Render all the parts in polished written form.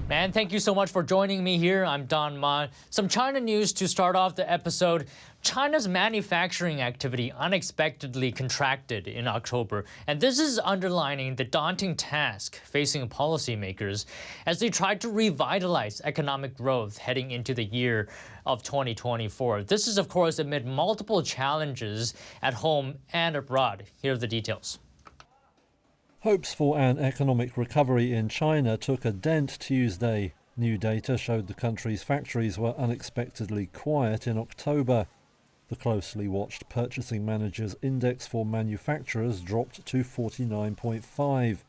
Man, thank you so much for joining me here. I'm Don Ma. Some China news to start off the episode. China's manufacturing activity unexpectedly contracted in October, and this is underlining the daunting task facing policymakers as they try to revitalize economic growth heading into the year of 2024. This is, of course, amid multiple challenges at home and abroad. Here are the details. Hopes for an economic recovery in China took a dent Tuesday. New data showed the country's factories were unexpectedly quiet in October. The closely watched Purchasing Managers' Index for manufacturers dropped to 49.5.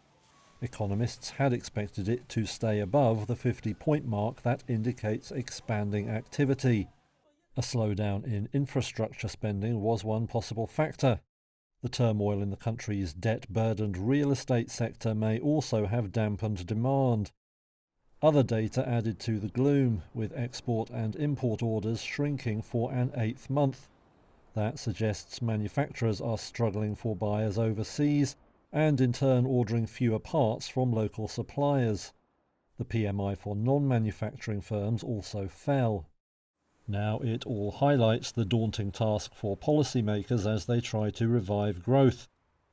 Economists had expected it to stay above the 50-point mark that indicates expanding activity. A slowdown in infrastructure spending was one possible factor. The turmoil in the country's debt-burdened real estate sector may also have dampened demand. Other data added to the gloom, with export and import orders shrinking for an eighth month. That suggests manufacturers are struggling for buyers overseas and in turn ordering fewer parts from local suppliers. The PMI for non-manufacturing firms also fell. Now it all highlights the daunting task for policymakers as they try to revive growth.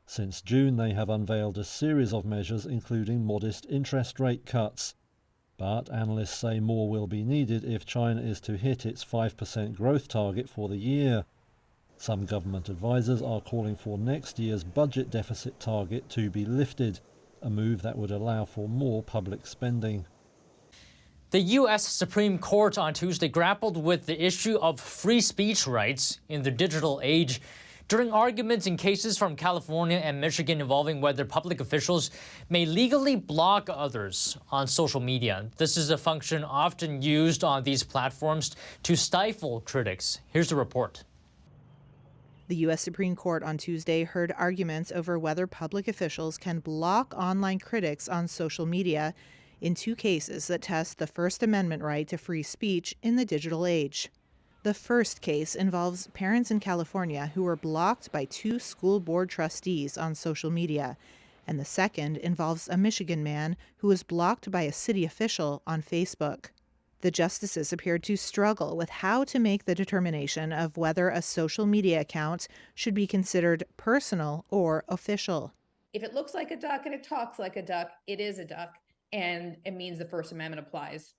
Since June, they have unveiled a series of measures including modest interest rate cuts. But analysts say more will be needed if China is to hit its 5% growth target for the year. Some government advisers are calling for next year's budget deficit target to be lifted, a move that would allow for more public spending. The U.S. Supreme Court on Tuesday grappled with the issue of free speech rights in the digital age during arguments in cases from California and Michigan involving whether public officials may legally block others on social media. This is a function often used on these platforms to stifle critics. Here's the report. The U.S. Supreme Court on Tuesday heard arguments over whether public officials can block online critics on social media in two cases that test the First Amendment right to free speech in the digital age. The first case involves parents in California who were blocked by two school board trustees on social media, and the second involves a Michigan man who was blocked by a city official on Facebook. The justices appeared to struggle with how to make the determination of whether a social media account should be considered personal or official. If it looks like a duck and it talks like a duck, it is a duck. And it means the First Amendment applies.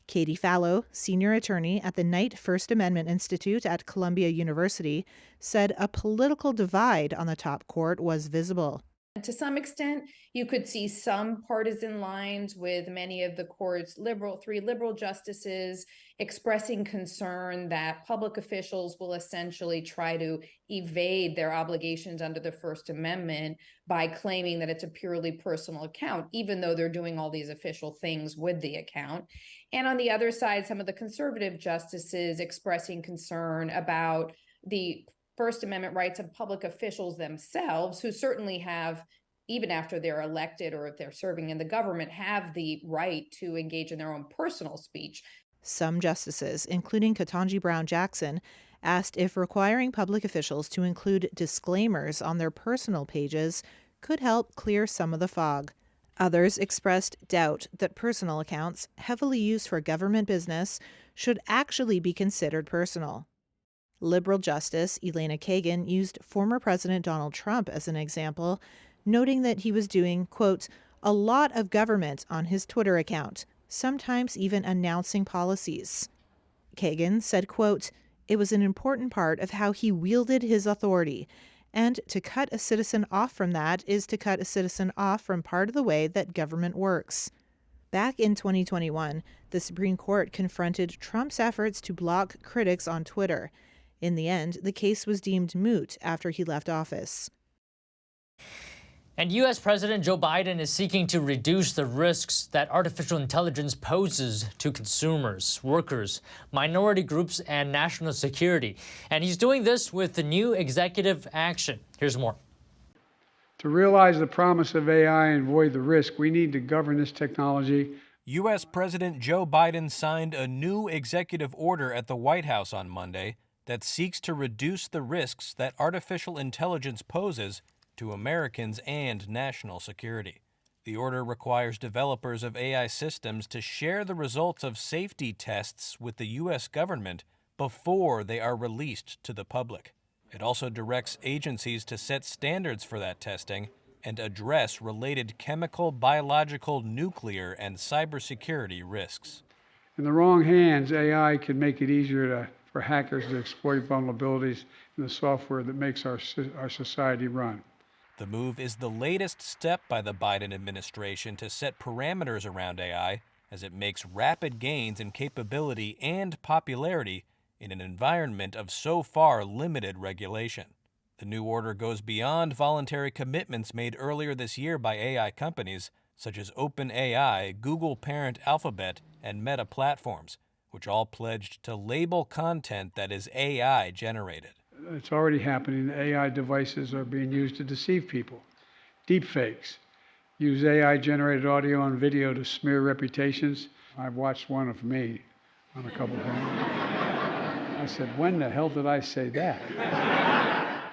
Katie Fallow, senior attorney at the Knight First Amendment Institute at Columbia University, said a political divide on the top court was visible. To some extent, you could see some partisan lines with many of the court's three liberal justices expressing concern that public officials will essentially try to evade their obligations under the First Amendment by claiming that it's a purely personal account, even though they're doing all these official things with the account. And on the other side, some of the conservative justices expressing concern about the First Amendment rights of public officials themselves, who certainly have, even after they're elected or if they're serving in the government, have the right to engage in their own personal speech. Some justices, including Ketanji Brown Jackson, asked if requiring public officials to include disclaimers on their personal pages could help clear some of the fog. Others expressed doubt that personal accounts, heavily used for government business, should actually be considered personal. Liberal Justice Elena Kagan used former President Donald Trump as an example, noting that he was doing, quote, a lot of government on his Twitter account, sometimes even announcing policies. Kagan said, quote, it was an important part of how he wielded his authority, and to cut a citizen off from that is to cut a citizen off from part of the way that government works. Back in 2021, the Supreme Court confronted Trump's efforts to block critics on Twitter. In the end, the case was deemed moot after he left office. And U.S. President Joe Biden is seeking to reduce the risks that artificial intelligence poses to consumers, workers, minority groups, and national security. And he's doing this with the new executive action. Here's more. To realize the promise of AI and avoid the risk, we need to govern this technology. U.S. President Joe Biden signed a new executive order at the White House on Monday that seeks to reduce the risks that artificial intelligence poses to Americans and national security. The order requires developers of AI systems to share the results of safety tests with the U.S. government before they are released to the public. It also directs agencies to set standards for that testing and address related chemical, biological, nuclear, and cybersecurity risks. In the wrong hands, AI can make it easier for hackers to exploit vulnerabilities in the software that makes our society run. The move is the latest step by the Biden administration to set parameters around AI as it makes rapid gains in capability and popularity in an environment of so far limited regulation. The new order goes beyond voluntary commitments made earlier this year by AI companies such as OpenAI, Google parent Alphabet, and Meta Platforms, which all pledged to label content that is AI generated. It's already happening. AI devices are being used to deceive people. Deepfakes use AI-generated audio and video to smear reputations. I've watched one of me on a couple of things. I said, when the hell did I say that?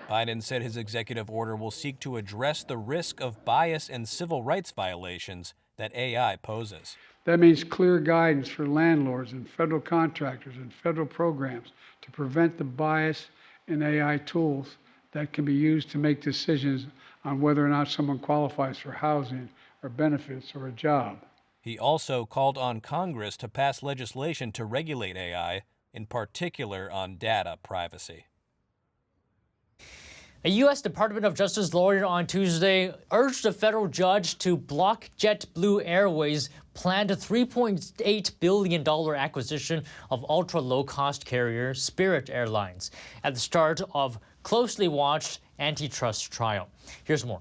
Biden said his executive order will seek to address the risk of bias and civil rights violations that AI poses. That means clear guidance for landlords and federal contractors and federal programs to prevent the bias in AI tools that can be used to make decisions on whether or not someone qualifies for housing or benefits or a job. He also called on Congress to pass legislation to regulate AI, in particular on data privacy. A U.S. Department of Justice lawyer on Tuesday urged a federal judge to block JetBlue Airways' planned $3.8 billion acquisition of ultra-low-cost carrier Spirit Airlines at the start of closely watched antitrust trial. Here's more.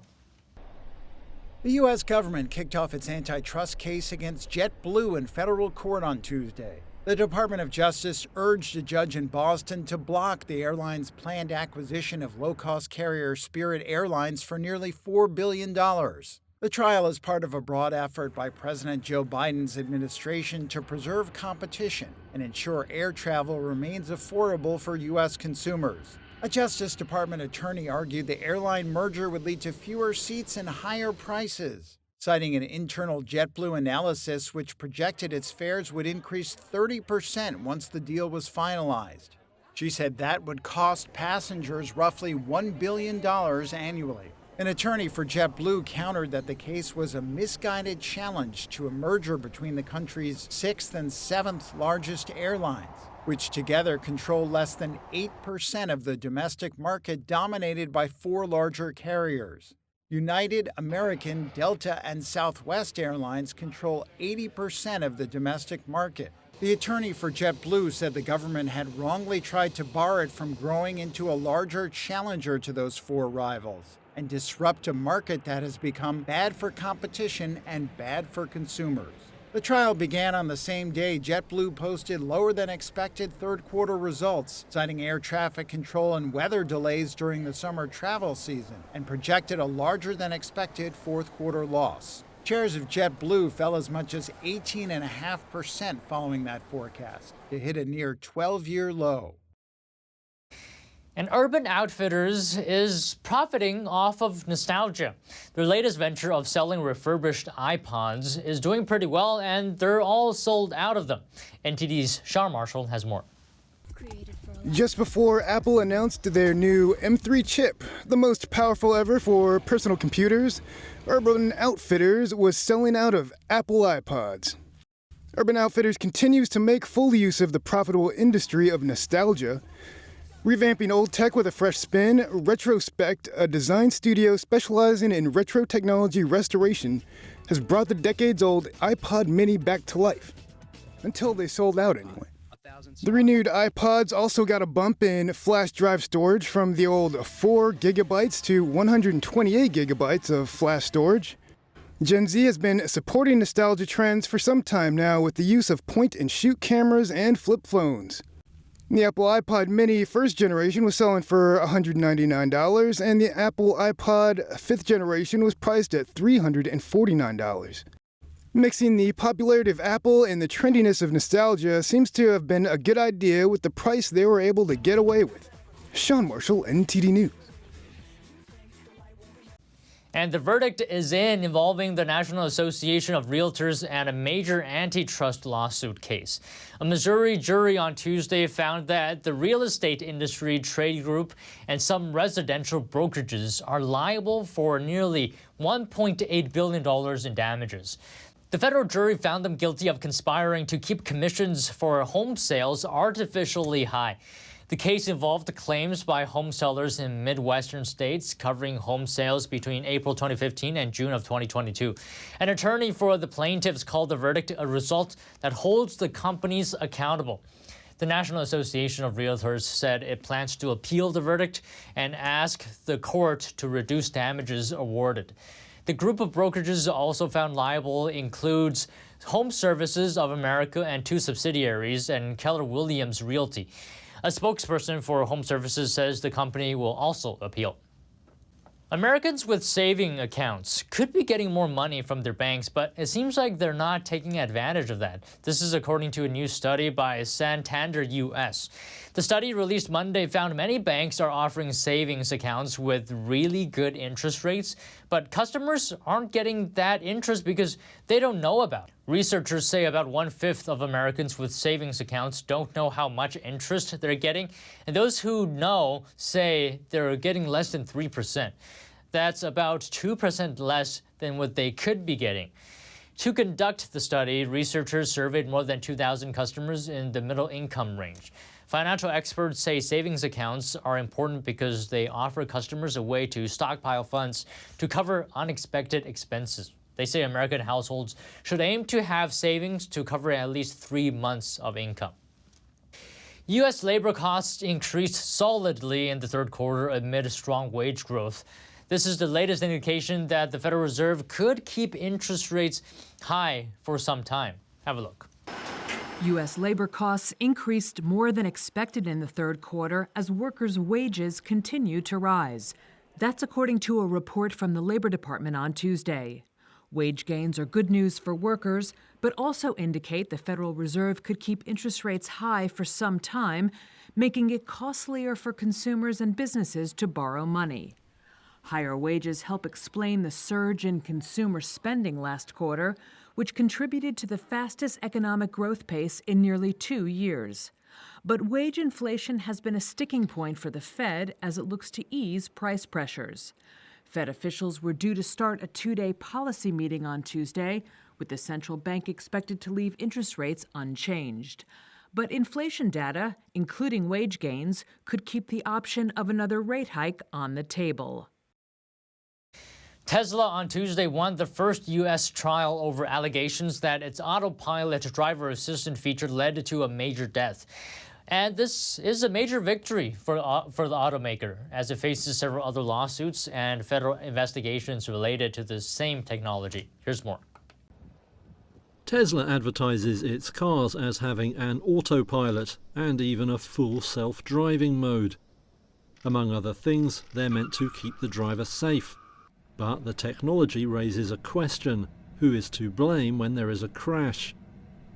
The U.S. government kicked off its antitrust case against JetBlue in federal court on Tuesday. The Department of Justice urged a judge in Boston to block the airline's planned acquisition of low-cost carrier Spirit Airlines for nearly $4 billion. The trial is part of a broad effort by President Joe Biden's administration to preserve competition and ensure air travel remains affordable for U.S. consumers. A Justice Department attorney argued the airline merger would lead to fewer seats and higher prices, citing an internal JetBlue analysis which projected its fares would increase 30% once the deal was finalized. She said that would cost passengers roughly $1 billion annually. An attorney for JetBlue countered that the case was a misguided challenge to a merger between the country's 6th and 7th largest airlines, which together control less than 8% of the domestic market dominated by 4 larger carriers. United, American, Delta, and Southwest Airlines control 80% of the domestic market. The attorney for JetBlue said the government had wrongly tried to bar it from growing into a larger challenger to those 4 rivals and disrupt a market that has become bad for competition and bad for consumers. The trial began on the same day JetBlue posted lower than expected third-quarter results, citing air traffic control and weather delays during the summer travel season, and projected a larger than expected fourth-quarter loss. Shares of JetBlue fell as much as 18.5% following that forecast, to hit a near 12-year low. And Urban Outfitters is profiting off of nostalgia. Their latest venture of selling refurbished iPods is doing pretty well, and they're all sold out of them. NTD's Sean Marshall has more. Just before Apple announced their new M3 chip, the most powerful ever for personal computers, Urban Outfitters was selling out of Apple iPods. Urban Outfitters continues to make full use of the profitable industry of nostalgia, revamping old tech with a fresh spin. Retrospect, a design studio specializing in retro technology restoration, has brought the decades-old iPod Mini back to life. Until they sold out anyway. The renewed iPods also got a bump in flash drive storage from the old 4 gigabytes to 128 gigabytes of flash storage. Gen Z has been supporting nostalgia trends for some time now with the use of point-and-shoot cameras and flip phones. The Apple iPod Mini first generation was selling for $199, and the Apple iPod 5th generation was priced at $349. Mixing the popularity of Apple and the trendiness of nostalgia seems to have been a good idea with the price they were able to get away with. Sean Marshall, NTD News. And the verdict is involving the National Association of Realtors and a major antitrust lawsuit case. A Missouri jury on Tuesday found that the real estate industry trade group and some residential brokerages are liable for nearly $1.8 billion in damages. The federal jury found them guilty of conspiring to keep commissions for home sales artificially high. The case involved claims by home sellers in Midwestern states covering home sales between April 2015 and June of 2022. An attorney for the plaintiffs called the verdict a result that holds the companies accountable. The National Association of Realtors said it plans to appeal the verdict and ask the court to reduce damages awarded. The group of brokerages also found liable includes Home Services of America and 2 subsidiaries and Keller Williams Realty. A spokesperson for Home Services says the company will also appeal. Americans with saving accounts could be getting more money from their banks, but it seems like they're not taking advantage of that. This is according to a new study by Santander US. The study released Monday found many banks are offering savings accounts with really good interest rates, but customers aren't getting that interest because they don't know about it. Researchers say about 1/5 of Americans with savings accounts don't know how much interest they're getting, and those who know say they're getting less than 3%. That's about 2% less than what they could be getting. To conduct the study, researchers surveyed more than 2,000 customers in the middle income range. Financial experts say savings accounts are important because they offer customers a way to stockpile funds to cover unexpected expenses. They say American households should aim to have savings to cover at least 3 months of income. U.S. labor costs increased solidly in the third quarter amid strong wage growth. This is the latest indication that the Federal Reserve could keep interest rates high for some time. Have a look. U.S. labor costs increased more than expected in the third quarter as workers' wages continue to rise. That's according to a report from the Labor Department on Tuesday. Wage gains are good news for workers, but also indicate the Federal Reserve could keep interest rates high for some time, making it costlier for consumers and businesses to borrow money. Higher wages help explain the surge in consumer spending last quarter, which contributed to the fastest economic growth pace in nearly 2 years. But wage inflation has been a sticking point for the Fed as it looks to ease price pressures. Fed officials were due to start a 2-day policy meeting on Tuesday, with the central bank expected to leave interest rates unchanged. But inflation data, including wage gains, could keep the option of another rate hike on the table. Tesla on Tuesday won the first U.S. trial over allegations that its autopilot driver assistant feature led to a major death. And this is a major victory for the automaker, as it faces several other lawsuits and federal investigations related to the same technology. Here's more. Tesla advertises its cars as having an autopilot and even a full self-driving mode. Among other things, they're meant to keep the driver safe. But the technology raises a question: who is to blame when there is a crash?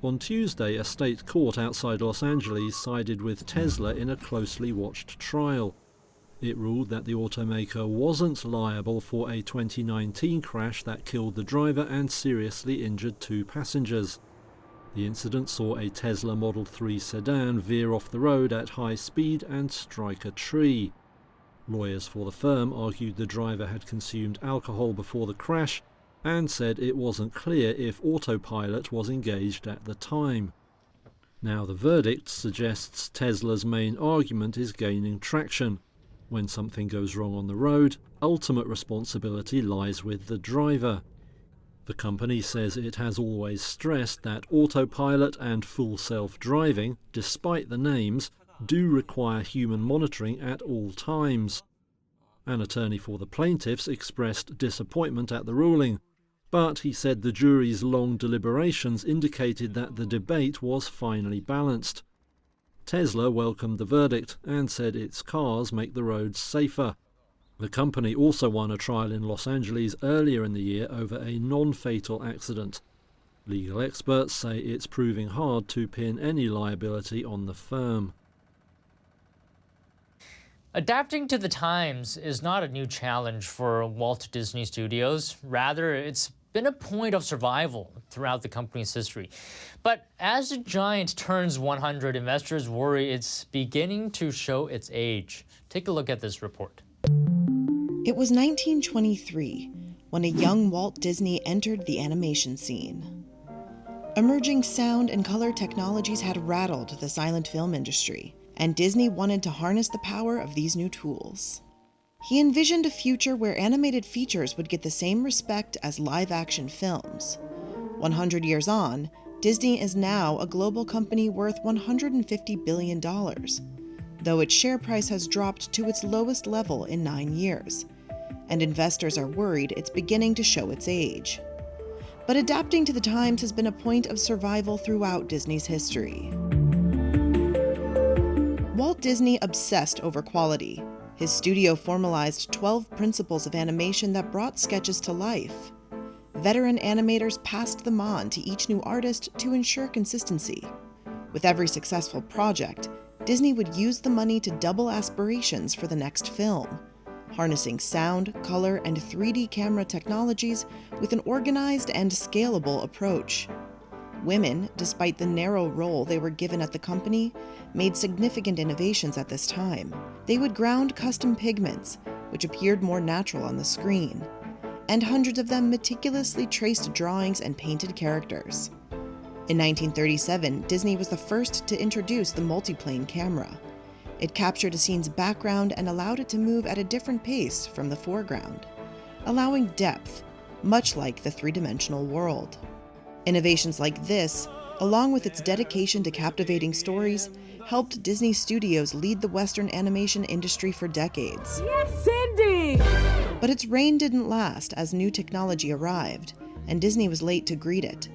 On Tuesday, a state court outside Los Angeles sided with Tesla in a closely watched trial. It ruled that the automaker wasn't liable for a 2019 crash that killed the driver and seriously injured 2 passengers. The incident saw a Tesla Model 3 sedan veer off the road at high speed and strike a tree. Lawyers for the firm argued the driver had consumed alcohol before the crash and said it wasn't clear if autopilot was engaged at the time. Now the verdict suggests Tesla's main argument is gaining traction. When something goes wrong on the road, ultimate responsibility lies with the driver. The company says it has always stressed that autopilot and full self-driving, despite the names, do require human monitoring at all times. An attorney for the plaintiffs expressed disappointment at the ruling, but he said the jury's long deliberations indicated that the debate was finely balanced. Tesla welcomed the verdict and said its cars make the roads safer. The company also won a trial in Los Angeles earlier in the year over a non-fatal accident. Legal experts say it's proving hard to pin any liability on the firm. Adapting to the times is not a new challenge for Walt Disney Studios. Rather, it's been a point of survival throughout the company's history. But as the giant turns 100, investors worry it's beginning to show its age. Take a look at this report. It was 1923 when a young Walt Disney entered the animation scene. Emerging sound and color technologies had rattled the silent film industry, and Disney wanted to harness the power of these new tools. He envisioned a future where animated features would get the same respect as live-action films. 100 years on, Disney is now a global company worth $150 billion, though its share price has dropped to its lowest level in 9 years, and investors are worried it's beginning to show its age. But adapting to the times has been a point of survival throughout Disney's history. Walt Disney obsessed over quality. His studio formalized 12 principles of animation that brought sketches to life. Veteran animators passed them on to each new artist to ensure consistency. With every successful project, Disney would use the money to double aspirations for the next film, harnessing sound, color, and 3D camera technologies with an organized and scalable approach. Women, despite the narrow role they were given at the company, made significant innovations at this time. They would ground custom pigments, which appeared more natural on the screen, and hundreds of them meticulously traced drawings and painted characters. In 1937, Disney was the first to introduce the multiplane camera. It captured a scene's background and allowed it to move at a different pace from the foreground, allowing depth, much like the three-dimensional world. Innovations like this, along with its dedication to captivating stories, helped Disney Studios lead the Western animation industry for decades. Yes, Cindy! But its reign didn't last as new technology arrived, and Disney was late to greet it.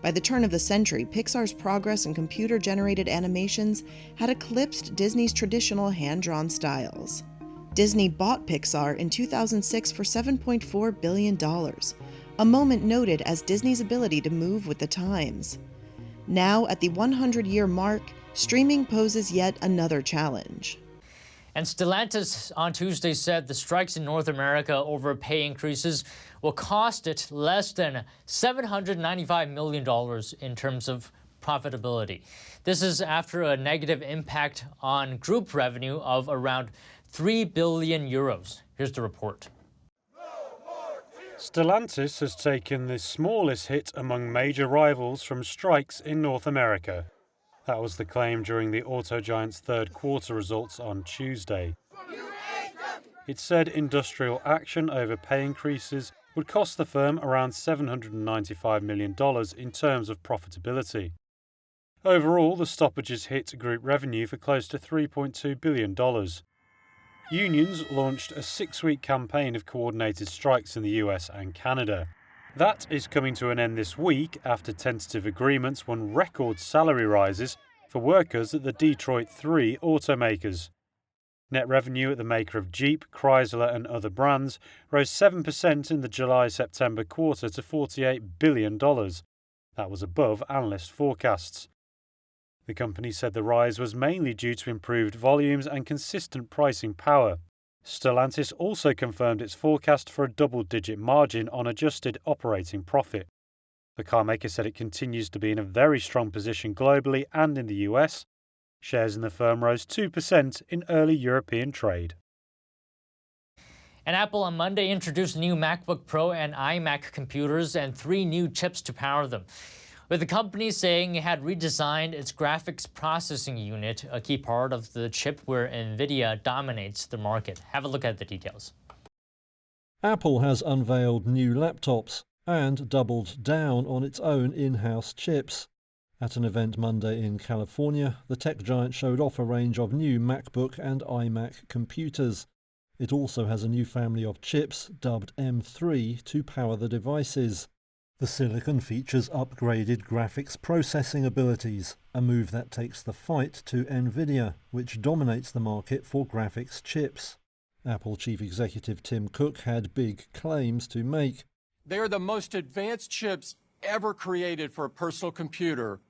By the turn of the century, Pixar's progress in computer-generated animations had eclipsed Disney's traditional hand-drawn styles. Disney bought Pixar in 2006 for $7.4 billion, a moment noted as Disney's ability to move with the times. Now, at the 100-year mark, streaming poses yet another challenge. And Stellantis on Tuesday said the strikes in North America over pay increases will cost it less than $795 million in terms of profitability. This is after a negative impact on group revenue of around 3 billion euros. Here's the report. Stellantis has taken the smallest hit among major rivals from strikes in North America. That was the claim during the auto giant's third quarter results on Tuesday. It said industrial action over pay increases would cost the firm around $795 million in terms of profitability. Overall, the stoppages hit group revenue for close to $3.2 billion. Unions launched a 6-week campaign of coordinated strikes in the US and Canada. That is coming to an end this week after tentative agreements won record salary rises for workers at the Detroit 3 automakers. Net revenue at the maker of Jeep, Chrysler and other brands rose 7% in the July-September quarter to $48 billion. That was above analyst forecasts. The company said the rise was mainly due to improved volumes and consistent pricing power. Stellantis also confirmed its forecast for a double-digit margin on adjusted operating profit. The carmaker said it continues to be in a very strong position globally and in the US. Shares in the firm rose 2% in early European trade. And Apple on Monday introduced new MacBook Pro and iMac computers and 3 new chips to power them, with the company saying it had redesigned its graphics processing unit, a key part of the chip where NVIDIA dominates the market. Have a look at the details. Apple has unveiled new laptops and doubled down on its own in-house chips. At an event Monday in California, the tech giant showed off a range of new MacBook and iMac computers. It also has a new family of chips, dubbed M3, to power the devices. The silicon features upgraded graphics processing abilities, a move that takes the fight to NVIDIA, which dominates the market for graphics chips. Apple chief executive Tim Cook had big claims to make. They are the most advanced chips ever created for a personal computer,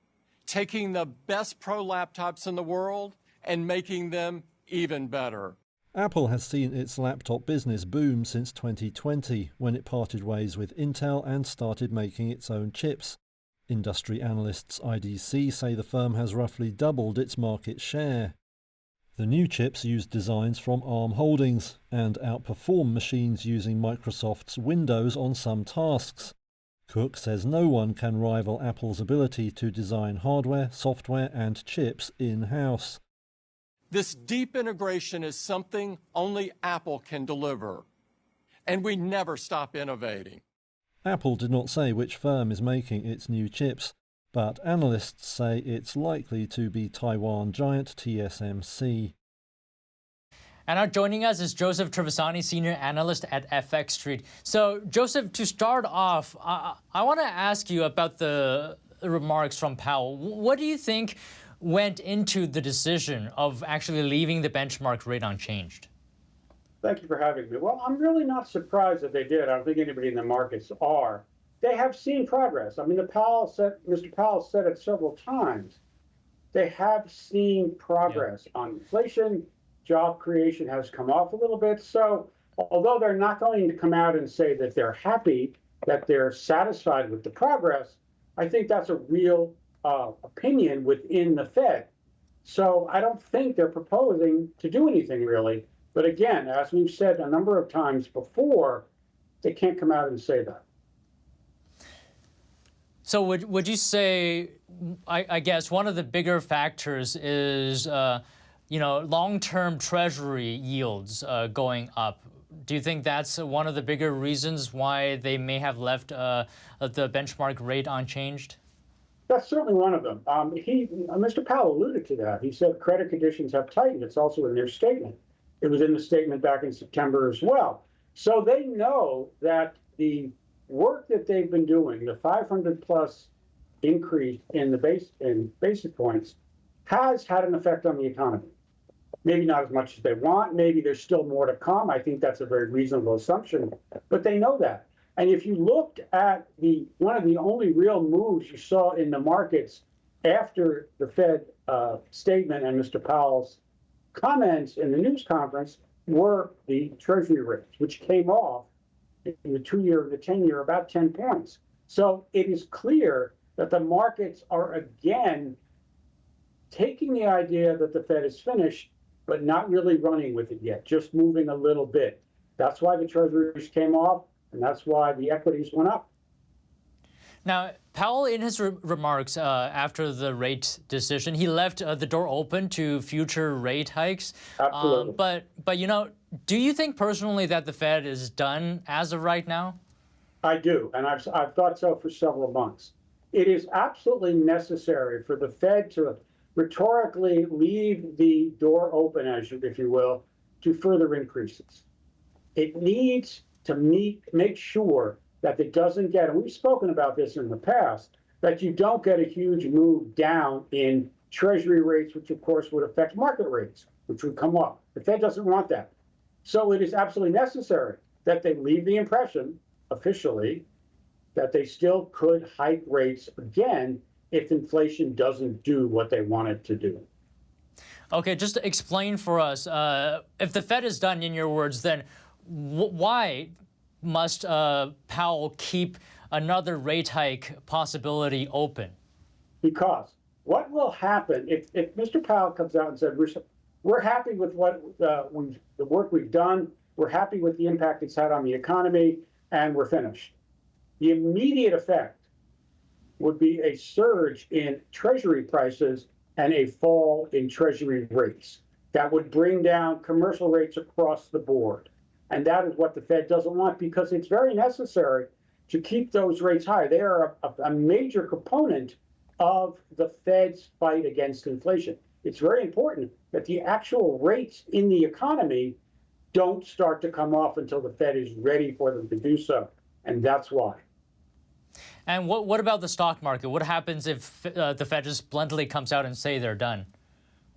taking the best pro laptops in the world and making them even better. Apple has seen its laptop business boom since 2020, when it parted ways with Intel and started making its own chips. Industry analysts IDC say the firm has roughly doubled its market share. The new chips use designs from ARM Holdings and outperform machines using Microsoft's Windows on some tasks. Cook says no one can rival Apple's ability to design hardware, software and chips in-house. This deep integration is something only Apple can deliver, and we never stop innovating. Apple did not say which firm is making its new chips, but analysts say it's likely to be Taiwan giant TSMC. And now joining us is Joseph Trevisani, senior analyst at FX Street. So, Joseph, to start off, I want to ask you about the remarks from Powell. What do you think went into the decision of actually leaving the benchmark rate unchanged? Thank you for having me. Well, I'm really not surprised that they did. I don't think anybody in the markets are. They have seen progress. I mean, Mr. Powell said it several times. They have seen progress on inflation. Job creation has come off a little bit. So although they're not going to come out and say that they're happy, that they're satisfied with the progress, I think that's a real opinion within the Fed. So I don't think they're proposing to do anything really. But again, as we've said a number of times before, they can't come out and say that. So would you say, I guess one of the bigger factors is, long-term Treasury yields going up. Do you think that's one of the bigger reasons why they may have left the benchmark rate unchanged? That's certainly one of them. Mr. Powell alluded to that. He said credit conditions have tightened. It's also in their statement. It was in the statement back in September as well. So they know that the work that they've been doing, the 500 plus increase in the basic points, has had an effect on the economy. Maybe not as much as they want. Maybe there's still more to come. I think that's a very reasonable assumption, but they know that. And if you looked at one of the only real moves you saw in the markets after the Fed statement and Mr. Powell's comments in the news conference were the Treasury rates, which came off in the 2-year, the 10-year, about 10 points. So it is clear that the markets are again taking the idea that the Fed is finished, but not really running with it yet, just moving a little bit. That's why the Treasuries came off, and that's why the equities went up. Now, Powell, in his remarks after the rate decision, he left the door open to future rate hikes. Absolutely. But do you think personally that the Fed is done as of right now? I do, and I've thought so for several months. It is absolutely necessary for the Fed to rhetorically leave the door open, if you will, to further increases. It needs to make sure that it doesn't get, and we've spoken about this in the past, that you don't get a huge move down in Treasury rates, which of course would affect market rates, which would come up. The Fed doesn't want that. So it is absolutely necessary that they leave the impression, officially, that they still could hike rates again if inflation doesn't do what they want it to do. Okay, just to explain for us, if the Fed is done, in your words, then why must Powell keep another rate hike possibility open? Because what will happen if Mr. Powell comes out and said, we're happy with what the work we've done, we're happy with the impact it's had on the economy, and we're finished. The immediate effect would be a surge in Treasury prices and a fall in Treasury rates. That would bring down commercial rates across the board. And that is what the Fed doesn't want, because it's very necessary to keep those rates high. They are a major component of the Fed's fight against inflation. It's very important that the actual rates in the economy don't start to come off until the Fed is ready for them to do so. And that's why. And what about the stock market? What happens if the Fed just bluntly comes out and say they're done?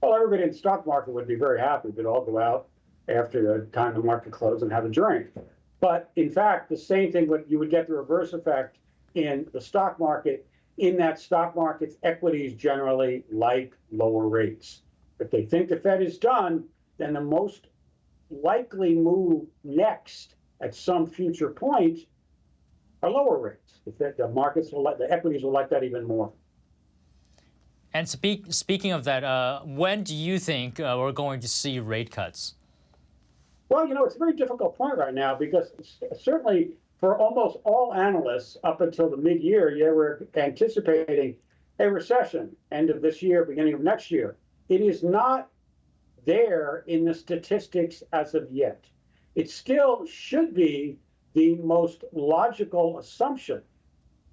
Well, everybody in the stock market would be very happy. They'd all go out after the time the market closed and have a drink. But in fact, the same thing, you would get the reverse effect in the stock market. In that stock market's equities generally like lower rates. If they think the Fed is done, then the most likely move next at some future point are lower rates. If the markets will the equities will like that even more. And speaking of that, when do you think we're going to see rate cuts? Well, it's a very difficult point right now because certainly for almost all analysts up until the mid-year, they were anticipating a recession end of this year, beginning of next year. It is not there in the statistics as of yet. It still should be the most logical assumption.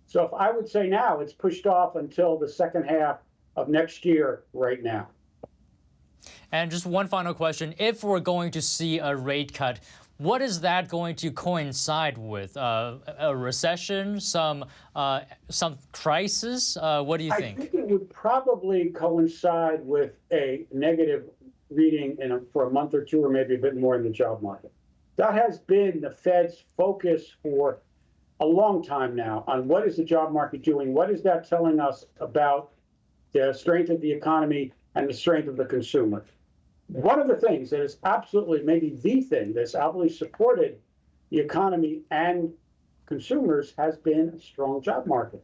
So if I would say now, it's pushed off until the second half of next year right now. And just one final question. If we're going to see a rate cut, what is that going to coincide with? A recession, some crisis? What do you think? I think it would probably coincide with a negative reading for a month or two, or maybe a bit more in the job market. That has been the Fed's focus for a long time now on what is the job market doing? What is that telling us about the strength of the economy and the strength of the consumer? One of the things that is absolutely, maybe the thing that's absolutely supported the economy and consumers has been a strong job market.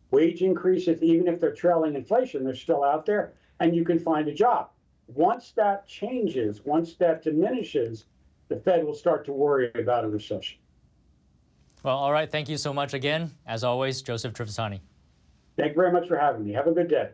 Wage increases, even if they're trailing inflation, they're still out there, and you can find a job. Once that changes, once that diminishes, the Fed will start to worry about a recession. Well, all right. Thank you so much again. As always, Joseph Trevesani. Thank you very much for having me. Have a good day.